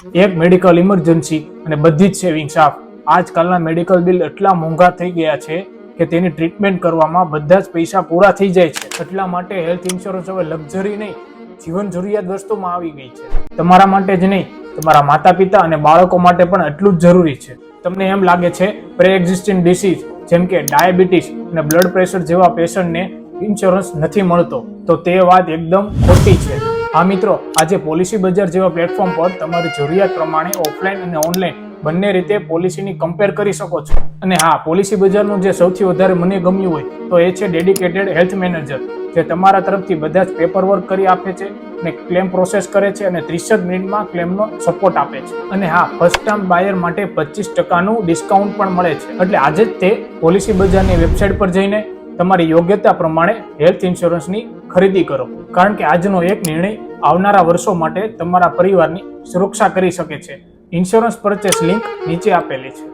એક medical emergency અને બધી જ સેવિંગ સાફ. આજકાલના મેડિકલ બિલ એટલા મોંઘા થઈ ગયા છે કે તેની ટ્રીટમેન્ટ કરવામાં બધા જ પૈસા પૂરા થઈ જાય છે. એટલા માટે હેલ્થ ઇન્સ્યોરન્સ હવે લક્ઝરી નહીં, જીવન જરૂરિયાત વસ્તુમાં આવી ગઈ છે. તમારા માટે જ નહીં, તમારા માતા પિતા અને બાળકો માટે પણ એટલું જ જરૂરી છે. તમને એમ લાગે છે પ્રી એક્ઝિસ્ટિંગ ડિસીઝ જેમ કે ડાયાબિટીસ અને બ્લડ પ્રેશર જેવા પેશન્ટને ઇન્સ્યોરન્સ નથી મળતો, તો તે વાત એકદમ ખોટી છે. હા મિત્રો, આજે પોલિસી બજાર જેવા પ્લેટફોર્મ પર તમારી જરૂરિયાત પ્રમાણે ઓફલાઈન અને ઓનલાઈન બંને રીતે પોલિસીની કમ્પેર કરી શકો છો. અને હા, પોલિસી બજારનું જે સૌથી વધારે મને ગમ્યું હોય તો એ છે ડેડિકેટેડ હેલ્થ મેનેજર, જે તમારા તરફથી બધા જ પેપર વર્ક કરી આપે છે અને ક્લેમ પ્રોસેસ કરે છે અને 30 જ મિનિટમાં ક્લેમનો સપોર્ટ આપે છે. અને હા, ફર્સ્ટ ટાઈમ બાયર માટે 25% ડિસ્કાઉન્ટ પણ મળે છે. એટલે આજે જ તે પોલિસી બજારની વેબસાઇટ પર જઈને તમારી યોગ્યતા પ્રમાણે હેલ્થ ઇન્સ્યોરન્સની ખરીદી કરો, કારણ કે આજનો એક નિર્ણય આવનારા વર્ષો માટે તમારા પરિવારની સુરક્ષા કરી શકે છે. ઇન્સ્યોરન્સ પરચેસ લિંક નીચે આપેલી છે.